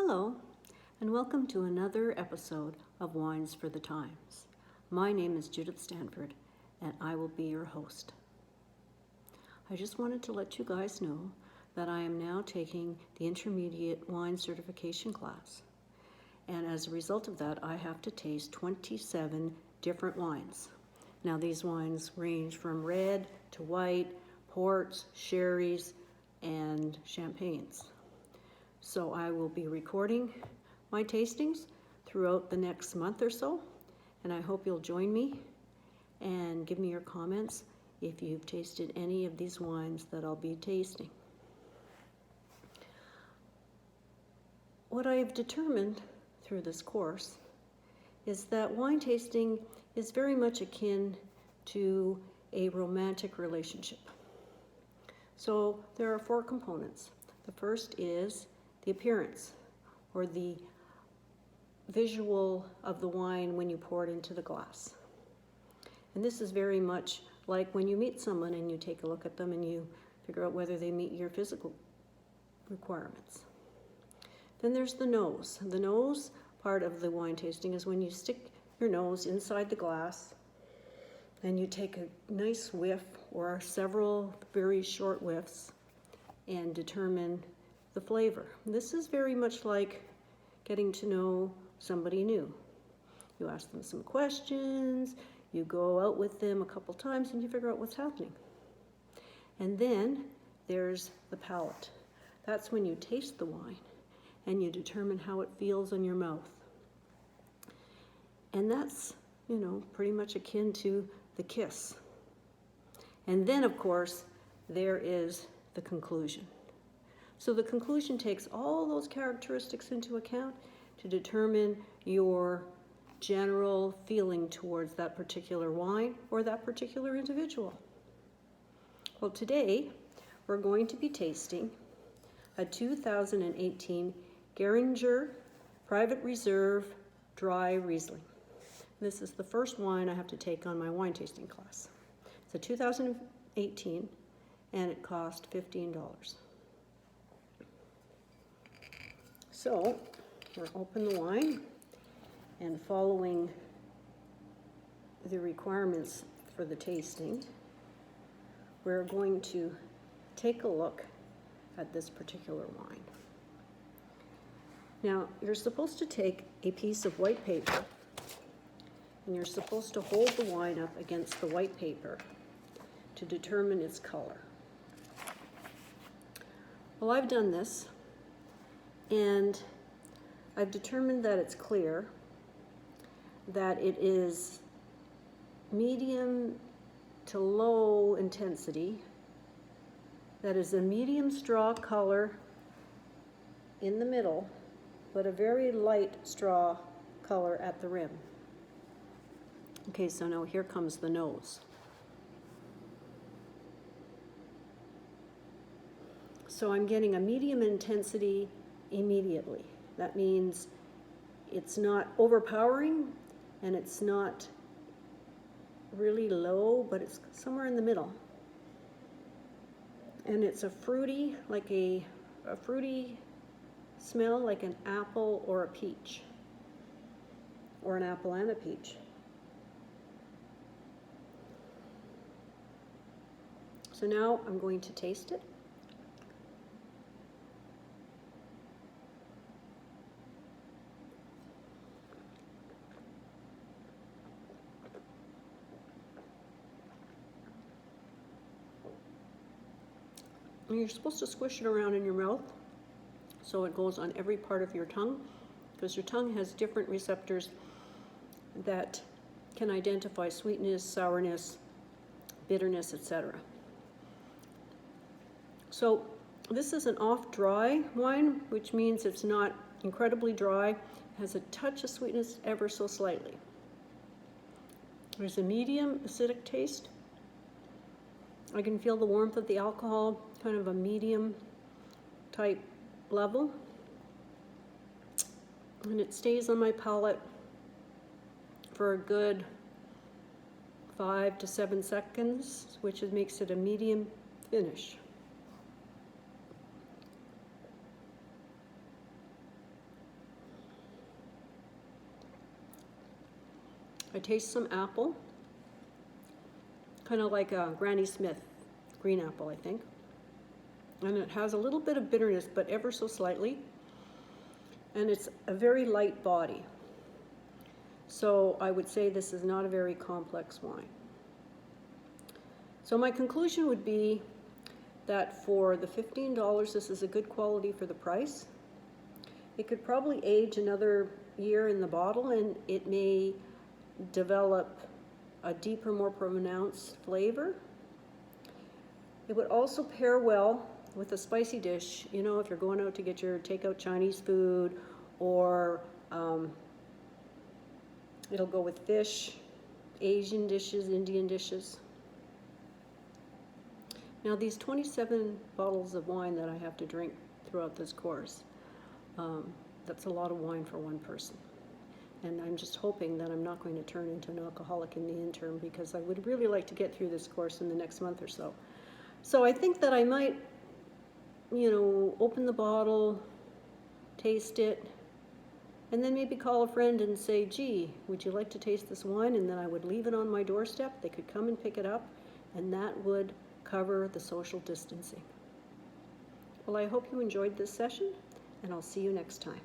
Hello, and welcome to another episode of Wines for the Times. My name is Judith Stanford, and I will be your host. I just wanted to let you guys know that I am now taking the intermediate wine certification class. And as a result of that, I have to taste 27 different wines. Now, these wines range from red to white, ports, sherries, and champagnes. So I will be recording my tastings throughout the next month or so, and I hope you'll join me and give me your comments if you've tasted any of these wines that I'll be tasting. What I've determined through this course is that wine tasting is very much akin to a romantic relationship. So there are 4 components. The first is the appearance, or the visual of the wine when you pour it into the glass. And this is very much like when you meet someone and you take a look at them and you figure out whether they meet your physical requirements. Then there's the nose. The nose part of the wine tasting is when you stick your nose inside the glass and you take a nice whiff or several very short whiffs and determine the flavor. This is very much like getting to know somebody new. You ask them some questions, you go out with them a couple times, and you figure out what's happening. And then there's the palate. That's when you taste the wine and you determine how it feels in your mouth. And that's, pretty much akin to the kiss. And then, of course, there is the conclusion. So the conclusion takes all those characteristics into account to determine your general feeling towards that particular wine or that particular individual. Well, today we're going to be tasting a 2018 Gehringer Private Reserve Dry Riesling. This is the first wine I have to take on my wine tasting class. It's a 2018 and it cost $15. So, we'll open the wine, and following the requirements for the tasting, we're going to take a look at this particular wine. Now, you're supposed to take a piece of white paper, and you're supposed to hold the wine up against the white paper to determine its color. Well, I've done this, and I've determined that it's clear, that it is medium to low intensity, that is a medium straw color in the middle, but a very light straw color at the rim. Okay, so now here comes the nose. So I'm getting a medium intensity immediately. That means it's not overpowering and it's not really low, but it's somewhere in the middle. And it's a fruity, like a fruity smell, like an apple or a peach, or an apple and a peach. So now I'm going to taste it. And you're supposed to squish it around in your mouth so it goes on every part of your tongue, because your tongue has different receptors that can identify sweetness, sourness, bitterness, etc. So this is an off-dry wine, which means it's not incredibly dry. It has a touch of sweetness ever so slightly. There's a medium acidic taste. I can feel the warmth of the alcohol, kind of a medium type level. And it stays on my palate for a good 5 to 7 seconds, which makes it a medium finish. I taste some apple, kind of like a Granny Smith green apple, I think. And it has a little bit of bitterness, but ever so slightly. And it's a very light body. So I would say this is not a very complex wine. So my conclusion would be that for the $15, this is a good quality for the price. It could probably age another year in the bottle, and it may develop a deeper, more pronounced flavor. It would also pair well with a spicy dish, you know, if you're going out to get your takeout Chinese food, or it'll go with fish, Asian dishes, Indian dishes. Now these 27 bottles of wine that I have to drink throughout this course, that's a lot of wine for one person. And I'm just hoping that I'm not going to turn into an alcoholic in the interim, because I would really like to get through this course in the next month or so. So I think that I might, you know, open the bottle, taste it, and then maybe call a friend and say, gee, would you like to taste this wine? And then I would leave it on my doorstep. They could come and pick it up, and that would cover the social distancing. Well, I hope you enjoyed this session, and I'll see you next time.